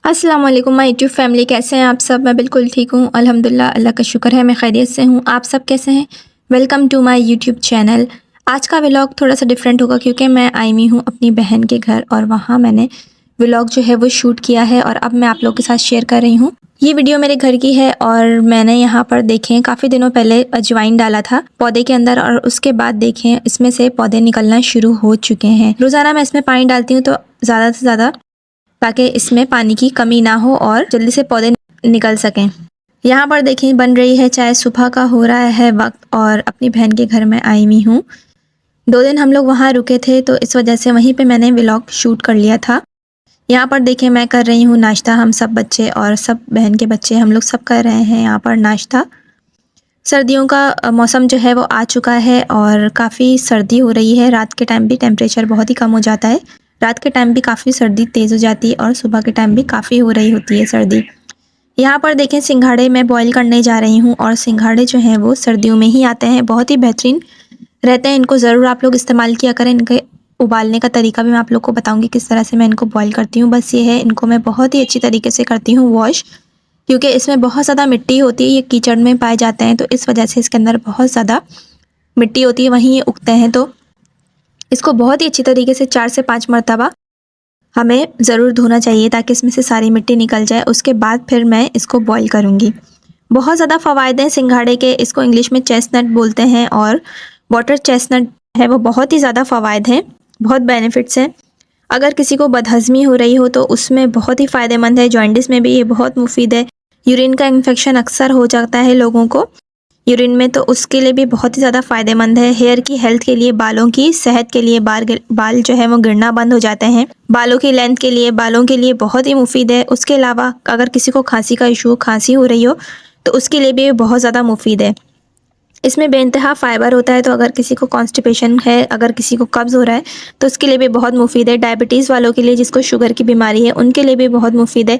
अस्सलाम वालेकुम my YouTube family, कैसे हैं आप सब। मैं बिल्कुल ठीक हूँ अल्हम्दुलिल्लाह, अल्लाह का शुक्र है, मैं खैरियत से हूँ। आप सब कैसे हैं? Welcome to my YouTube channel. आज का व्लॉग थोड़ा सा डिफरेंट होगा क्योंकि मैं आई हुई हूँ अपनी बहन के घर और वहाँ मैंने व्लॉग जो है वो शूट किया है और अब मैं आप लोगों के साथ शेयर कर रही हूँ। ये वीडियो मेरे घर की है और मैंने यहाँ पर देखें काफ़ी दिनों पहले अजवाइन डाला था पौधे के अंदर और उसके बाद देखें इसमें से पौधे निकलना शुरू हो चुके हैं। रोज़ाना मैं इसमें पानी डालती हूँ तो ज़्यादा से ज़्यादा, ताकि इसमें पानी की कमी ना हो और जल्दी से पौधे निकल सकें। यहाँ पर देखें बन रही है चाय, सुबह का हो रहा है वक्त और अपनी बहन के घर में आई हुई हूँ। 2 दिन हम लोग वहाँ रुके थे तो इस वजह से वहीं पे मैंने व्लॉग शूट कर लिया था। यहाँ पर देखें मैं कर रही हूँ नाश्ता, हम सब बच्चे और सब बहन के बच्चे हम लोग सब कर रहे हैं यहाँ पर नाश्ता। सर्दियों का मौसम जो है वो आ चुका है और काफ़ी सर्दी हो रही है। रात के टाइम भी टेम्परेचर बहुत ही कम हो जाता है, रात के टाइम भी काफ़ी सर्दी तेज़ हो जाती है और सुबह के टाइम भी काफ़ी हो रही होती है सर्दी। यहाँ पर देखें सिंघाड़े मैं बॉईल करने जा रही हूँ और सिंघाड़े जो हैं वो सर्दियों में ही आते हैं, बहुत ही बेहतरीन रहते हैं। इनको ज़रूर आप लोग इस्तेमाल किया करें। इनके उबालने का तरीका भी मैं आप लोग को बताऊँगी किस तरह से मैं इनको बॉईल करती हूँ। बस ये है, इनको मैं बहुत ही अच्छी तरीके से करती हूँ वॉश, क्योंकि इसमें बहुत ज़्यादा मिट्टी होती है, ये कीचड़ में पाए जाते हैं तो इस वजह से इसके अंदर बहुत ज़्यादा मिट्टी होती है, वहीं ये उगते हैं। तो इसको बहुत ही अच्छी तरीके से 4 से 5 मरतबा हमें ज़रूर धोना चाहिए ताकि इसमें से सारी मिट्टी निकल जाए। उसके बाद फिर मैं इसको बॉईल करूँगी। बहुत ज़्यादा फ़वायदे हैं सिंघाड़े के, इसको इंग्लिश में चेस्टनट बोलते हैं और वाटर चेस्टनट है वो बहुत ही ज़्यादा फ़वायद हैं, बहुत बेनिफिट्स हैं। अगर किसी को बदहज़मी हो रही हो तो उसमें बहुत ही फ़ायदेमंद है। जॉन्डिस में भी ये बहुत मुफीद है। यूरिन का इन्फेक्शन अक्सर हो जाता है लोगों को यूरिन में, तो उसके लिए भी बहुत ही ज़्यादा फ़ायदेमंद है। हेयर की हेल्थ के लिए, बालों की सेहत के लिए, बाल जो है वो गिरना बंद हो जाते हैं, बालों की लेंथ के लिए, बालों के लिए बहुत ही मुफीद है। उसके अलावा अगर किसी को खांसी का इशू, खांसी हो रही हो तो उसके लिए भी बहुत ज़्यादा मुफीद है। इसमें बेइंतहा फ़ाइबर होता है, तो अगर किसी को कॉन्स्टिपेशन है, अगर किसी को कब्ज़ हो रहा है तो उसके लिए भी बहुत मुफीद है। डायबिटीज़ वालों के लिए, जिसको शुगर की बीमारी है, उनके लिए भी बहुत मुफीद है।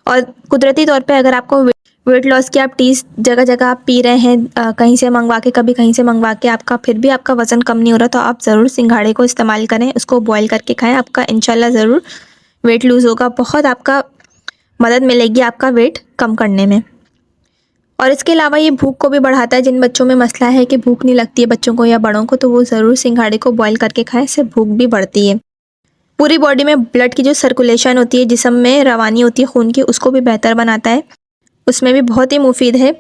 और कुदरती तौर पे अगर आपको वेट लॉस की आप टी जगह जगह आप पी रहे हैं, कहीं से मंगवा के, कभी कहीं से मंगवा के, आपका फिर भी आपका वज़न कम नहीं हो रहा, तो आप ज़रूर सिंघाड़े को इस्तेमाल करें, उसको बॉईल करके खाएं। आपका इंशाल्लाह ज़रूर वेट लूज़ होगा, बहुत आपका मदद मिलेगी आपका वेट कम करने में। और इसके अलावा ये भूख को भी बढ़ाता है। जिन बच्चों में मसला है कि भूख नहीं लगती है बच्चों को या बड़ों को, तो वो ज़रूर सिंघाड़े को बॉईल करके खाएं, इससे भूख भी बढ़ती है। पूरी बॉडी में ब्लड की जो सर्कुलेशन होती है, जिस्म में रवानी होती है खून की, उसको भी बेहतर बनाता है, उसमें भी बहुत ही मुफीद है।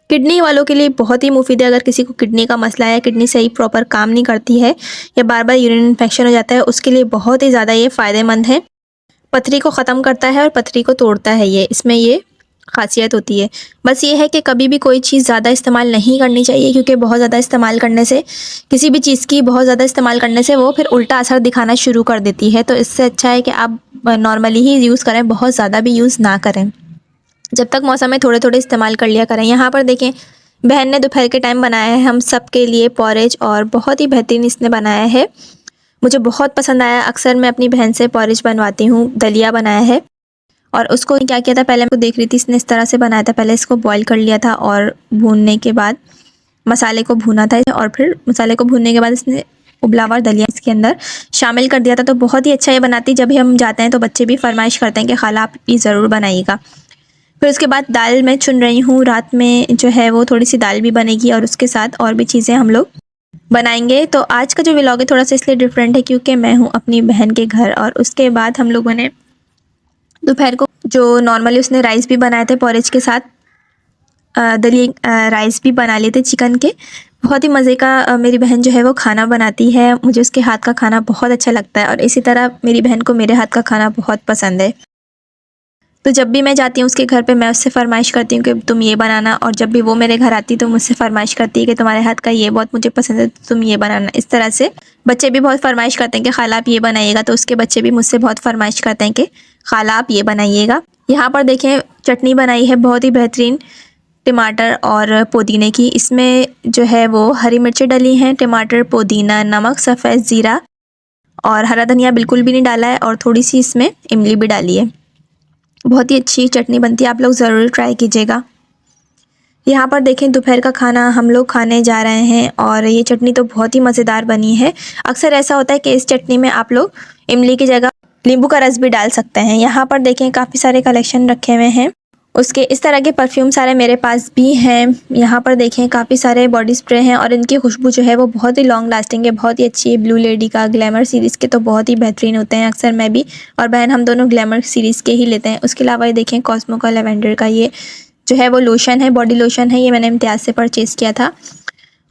किडनी वालों के लिए बहुत ही मुफीद है। अगर किसी को किडनी का मसला है, किडनी सही प्रॉपर काम नहीं करती है या बार बार यूरिन इन्फेक्शन हो जाता है, उसके लिए बहुत ही ज़्यादा ये फ़ायदेमंद है। पथरी को ख़त्म करता है और पथरी को तोड़ता है, ये इसमें ये खासियत होती है। बस ये है कि कभी भी कोई चीज़ ज़्यादा इस्तेमाल नहीं करनी चाहिए, क्योंकि बहुत ज़्यादा इस्तेमाल करने से, किसी भी चीज़ की बहुत ज़्यादा इस्तेमाल करने से वो फिर उल्टा असर दिखाना शुरू कर देती है। तो इससे अच्छा है कि आप नॉर्मली ही यूज़ करें, बहुत ज़्यादा भी यूज़ ना करें। जब तक मौसम में थोड़े थोड़े इस्तेमाल कर लिया करें। यहाँ पर देखें बहन ने दोपहर के टाइम बनाया है हम सब के लिए पॉरेज, और बहुत ही बेहतरीन इसने बनाया है, मुझे बहुत पसंद आया। अक्सर मैं अपनी बहन से पॉरेज बनवाती हूँ। दलिया बनाया है और उसको क्या किया था, पहले मैं देख रही थी इसने इस तरह से बनाया था। पहले इसको बॉईल कर लिया था और भूनने के बाद मसाले को भूना था, और फिर मसाले को भूनने के बाद इसने उबला हुआ दलिया इसके अंदर शामिल कर दिया था। तो बहुत ही अच्छा ये बनाती। जब भी हम जाते हैं तो बच्चे भी फरमाइश करते हैं कि खाला आप ये ज़रूर बनाइएगा। फिर उसके बाद दाल मैं चुन रही हूँ, रात में जो है वो थोड़ी सी दाल भी बनेगी और उसके साथ और भी चीज़ें हम लोग बनाएंगे। तो आज का जो व्लॉग है थोड़ा सा इसलिए डिफरेंट है क्योंकि मैं हूँ अपनी बहन के घर, और उसके बाद हम लोगों ने दोपहर को जो नॉर्मली उसने राइस भी बनाए थे पॉरेज के साथ, दलिया राइस भी बना लिए थे चिकन के। बहुत ही मज़े का मेरी बहन जो है वो खाना बनाती है, मुझे उसके हाथ का खाना बहुत अच्छा लगता है और इसी तरह मेरी बहन को मेरे हाथ का खाना बहुत पसंद है। तो जब भी मैं जाती हूँ उसके घर पे मैं उससे फरमाइश करती हूँ कि तुम ये बनाना, और जब भी वो मेरे घर आती है तो मुझसे फरमाइश करती है कि तुम्हारे हाथ का ये बहुत मुझे पसंद है, तुम ये बनाना। इस तरह से बच्चे भी बहुत फरमाइश करते हैं कि खाला आप ये बनाइएगा, तो उसके बच्चे भी मुझसे बहुत फरमाइश करते हैं कि खाला आप ये बनाइएगा। यहाँ पर देखें चटनी बनाई है बहुत ही बेहतरीन, टमाटर और पुदीने की। इसमें जो है वो हरी मिर्चें डली हैं, टमाटर, पुदीना, नमक, सफ़ेद ज़ीरा और हरा धनिया बिल्कुल भी नहीं डाला है, और थोड़ी सी इसमें इमली भी डाली है। बहुत ही अच्छी चटनी बनती है, आप लोग ज़रूर ट्राई कीजिएगा। यहाँ पर देखें दोपहर का खाना हम लोग खाने जा रहे हैं और ये चटनी तो बहुत ही मज़ेदार बनी है। अक्सर ऐसा होता है कि इस चटनी में आप लोग इमली की जगह नींबू का रस भी डाल सकते हैं। यहाँ पर देखें काफ़ी सारे कलेक्शन रखे हुए हैं। उसके इस तरह के परफ्यूम सारे मेरे पास भी हैं। यहाँ पर देखें काफ़ी सारे बॉडी स्प्रे हैं और इनकी खुशबू जो है वो बहुत ही लॉन्ग लास्टिंग है, बहुत ही अच्छी है। ब्लू लेडी का, ग्लैमर सीरीज़ के तो बहुत ही बेहतरीन होते हैं। अक्सर मैं भी और बहन हम दोनों ग्लैमर सीरीज़ के ही लेते हैं। उसके अलावा ये देखें कॉस्मो का लेवेंडर का ये जो है वो लोशन है, बॉडी लोशन है। ये मैंने इम्तियाज़ से परचेज़ किया था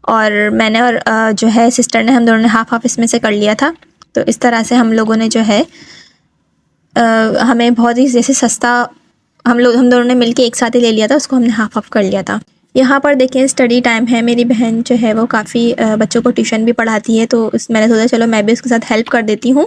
और मैंने और जो है सिस्टर ने, हम दोनों ने हाफ़ हाफ़ इसमें से कर लिया था। तो इस तरह से हम लोगों ने जो है हमें बहुत ही जैसे सस्ता हम दोनों ने मिलके एक साथ ही ले लिया था, उसको हमने हाफ़ हाफ़ कर लिया था। यहाँ पर देखें स्टडी टाइम है। मेरी बहन जो है वो काफ़ी बच्चों को ट्यूशन भी पढ़ाती है, तो मैंने सोचा चलो मैं भी उसके साथ हेल्प कर देती हूँ।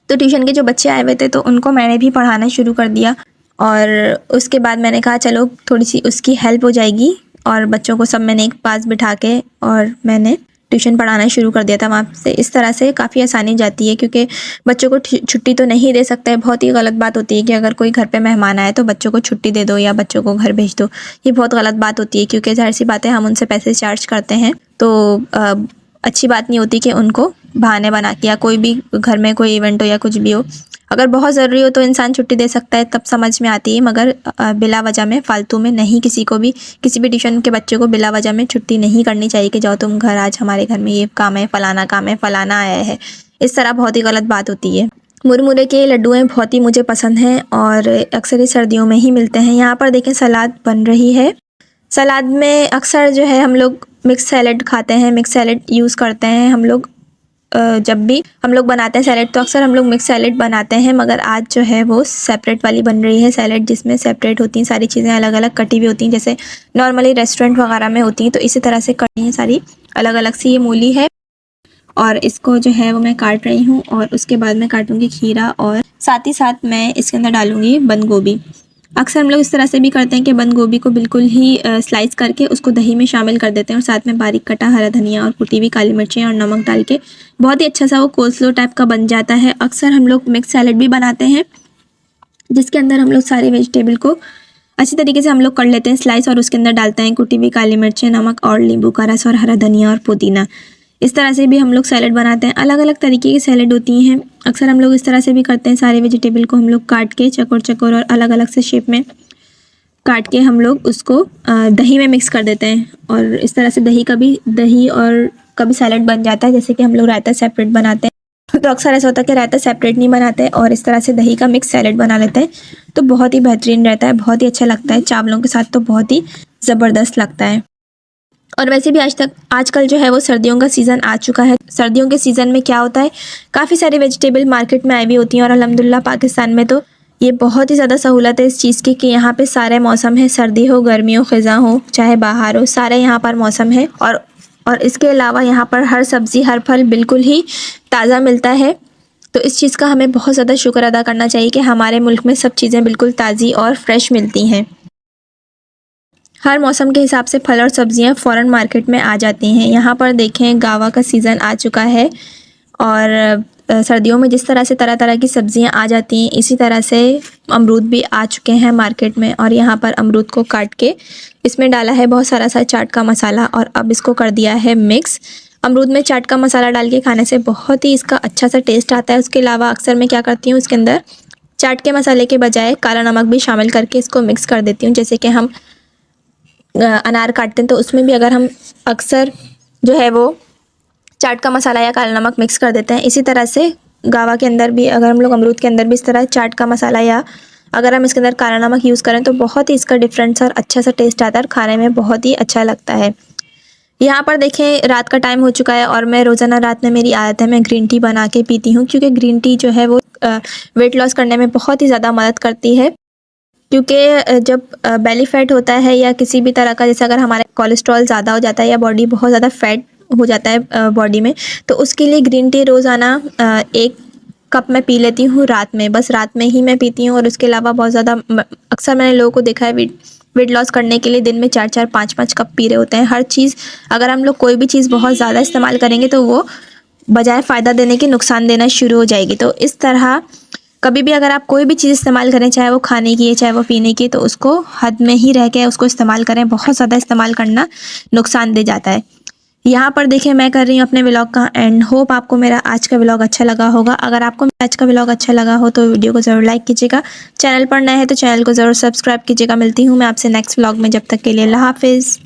तो ट्यूशन के जो बच्चे आए हुए थे तो उनको मैंने भी पढ़ाना शुरू कर दिया और उसके बाद मैंने कहा चलो थोड़ी सी उसकी हेल्प हो जाएगी और बच्चों को सब मैंने एक पास बिठा के और मैंने ट्यूशन पढ़ाना शुरू कर दिया था वहाँ से। इस तरह से काफ़ी आसानी हो जाती है क्योंकि बच्चों को छुट्टी तो नहीं दे सकते। बहुत ही गलत बात होती है कि अगर कोई घर पे मेहमान आए तो बच्चों को छुट्टी दे दो या बच्चों को घर भेज दो। ये बहुत गलत बात होती है क्योंकि ज़ाहिर सी बात है हम उनसे पैसे चार्ज करते हैं, तो अच्छी बात नहीं होती कि उनको बहाने बना के या कोई भी घर में कोई इवेंट हो या कुछ भी हो, अगर बहुत ज़रूरी हो तो इंसान छुट्टी दे सकता है, तब समझ में आती है। मगर बिला वजह में, फालतू में नहीं, किसी भी ट्यूशन के बच्चे को बिला वजह में छुट्टी नहीं करनी चाहिए कि जाओ तुम घर, आज हमारे घर में ये काम है, फ़लाना काम है, फ़लाना आया है। इस तरह बहुत ही गलत बात होती है। मुरमुरे के लड्डू हैं, बहुत ही मुझे पसंद हैं और अक्सर ये सर्दियों में ही मिलते हैं। यहाँ पर देखें सलाद बन रही है। सलाद में अक्सर जो है हम लोग मिक्स सैलड खाते हैं, मिक्स सैलड यूज़ करते हैं हम लोग। जब भी हम लोग बनाते हैं सैलड तो अक्सर हम लोग मिक्स सैलड बनाते हैं, मगर आज जो है वो सेपरेट वाली बन रही है सैलड, जिसमें सेपरेट होती हैं सारी चीज़ें, अलग अलग कटी हुई होती हैं जैसे नॉर्मली रेस्टोरेंट वगैरह में होती हैं। तो इसी तरह से कटी हैं सारी अलग अलग सी। ये मूली है और इसको जो है वो मैं काट रही हूँ और उसके बाद मैं काटूँगी खीरा और साथ ही साथ मैं इसके अंदर डालूँगी बंद गोभी। अक्सर हम लोग इस तरह से भी करते हैं कि बंद गोभी को बिल्कुल ही स्लाइस करके उसको दही में शामिल कर देते हैं और साथ में बारीक कटा हरा धनिया और कुटी हुई काली मिर्चें और नमक डाल के बहुत ही अच्छा सा वो कोल्स्लो टाइप का बन जाता है। अक्सर हम लोग मिक्स सैलड भी बनाते हैं जिसके अंदर हम लोग सारे वेजिटेबल को अच्छी तरीके से हम लोग कर लेते हैं स्लाइस और उसके अंदर डालते हैं कुटी हुई काली मिर्चें, नमक और नींबू का रस और हरा धनिया और पुदीना। इस तरह से भी हम लोग सैलड बनाते हैं। अलग अलग तरीके की सैलड होती हैं। अक्सर हम लोग इस तरह से भी करते हैं, सारे वेजिटेबल को हम लोग काट के चकोर चकोर और अलग अलग से शेप में काट के हम लोग उसको दही में मिक्स कर देते हैं और इस तरह से दही और कभी सैलड बन जाता है। जैसे कि हम लोग रायता सेपरेट बनाते हैं तो अक्सर ऐसा होता है कि रायता सेपरेट नहीं बनाते और इस तरह से दही का मिक्स सैलड बना लेते हैं, तो बहुत ही बेहतरीन रहता है, बहुत ही अच्छा लगता है। चावलों के साथ तो बहुत ही ज़बरदस्त लगता है। और वैसे भी आजकल जो है वो सर्दियों का सीज़न आ चुका है। सर्दियों के सीज़न में क्या होता है, काफ़ी सारी वेजिटेबल मार्केट में आई हुई होती हैं और अल्हम्दुलिल्लाह पाकिस्तान में तो ये बहुत ही ज़्यादा सहूलत है इस चीज़ की कि यहाँ पे सारे मौसम है, सर्दी हो, गर्मी हो, ख़ज़ां हो, चाहे बाहर हो, सारे यहाँ पर मौसम है। और इसके अलावा यहाँ पर हर सब्ज़ी हर फल बिल्कुल ही ताज़ा मिलता है। तो इस चीज़ का हमें बहुत ज़्यादा शुक्र अदा करना चाहिए कि हमारे मुल्क में सब चीज़ें बिल्कुल ताज़ी और फ्रेश मिलती हैं। हर मौसम के हिसाब से फल और सब्ज़ियाँ फ़ौरन मार्केट में आ जाती हैं। यहाँ पर देखें गावा का सीज़न आ चुका है और सर्दियों में जिस तरह से तरह तरह की सब्ज़ियाँ आ जाती हैं, इसी तरह से अमरूद भी आ चुके हैं मार्केट में। और यहाँ पर अमरूद को काट के इसमें डाला है बहुत सारा सा चाट का मसाला और अब इसको कर दिया है मिक्स। अमरूद में चाट का मसाला डाल के खाने से बहुत ही इसका अच्छा सा टेस्ट आता है। उसके अलावा अक्सर मैं क्या करती हूँ, इसके अंदर चाट के मसाले के बजाय काला नमक भी शामिल करके इसको मिक्स कर देती हूँ। जैसे कि हम अनार काटते हैं तो उसमें भी अगर हम अक्सर जो है वो चाट का मसाला या काला नमक मिक्स कर देते हैं, इसी तरह से गावा के अंदर भी अगर हम लोग अमरूद के अंदर भी इस तरह चाट का मसाला या अगर हम इसके अंदर काला नमक यूज़ करें तो बहुत ही इसका डिफरेंस और अच्छा सा टेस्ट आता है और खाने में बहुत ही अच्छा लगता है। यहाँ पर देखें रात का टाइम हो चुका है और मैं रोज़ाना रात में मेरी आदत है मैं ग्रीन टी बना के पीती हूँ, क्योंकि ग्रीन टी जो है वो वेट लॉस करने में बहुत ही ज़्यादा मदद करती है। क्योंकि जब बेली फैट होता है या किसी भी तरह का, जैसे अगर हमारा कोलेस्ट्रॉल ज़्यादा हो जाता है या बॉडी बहुत ज़्यादा फैट हो जाता है बॉडी में, तो उसके लिए ग्रीन टी रोज़ाना 1 कप मैं पी लेती हूँ रात में, बस रात में ही मैं पीती हूँ। और उसके अलावा बहुत ज़्यादा अक्सर मैंने लोगों को देखा है वेट लॉस करने के लिए दिन में 4-4 5-5 कप पी रहे होते हैं। हर चीज़ अगर हम लोग कोई भी चीज़ बहुत ज़्यादा इस्तेमाल करेंगे तो वो बजाय फ़ायदा देने के नुकसान देना शुरू हो जाएगी। तो इस तरह कभी भी अगर आप कोई भी चीज़ इस्तेमाल करें, चाहे वो खाने की है चाहे वो पीने की, तो उसको हद में ही रह के उसको इस्तेमाल करें। बहुत ज़्यादा इस्तेमाल करना नुकसान दे जाता है। यहाँ पर देखिए मैं कर रही हूँ अपने व्लॉग का एंड। होप आपको मेरा आज का व्लॉग अच्छा लगा होगा। अगर आपको आज का व्लॉग अच्छा लगा हो तो वीडियो को ज़रूर लाइक कीजिएगा। चैनल पर नए हैं तो चैनल को ज़रूर सब्सक्राइब कीजिएगा। मिलती हूँ मैं आपसे नेक्स्ट व्लॉग में, जब तक के लिए अल्लाह हाफिज़।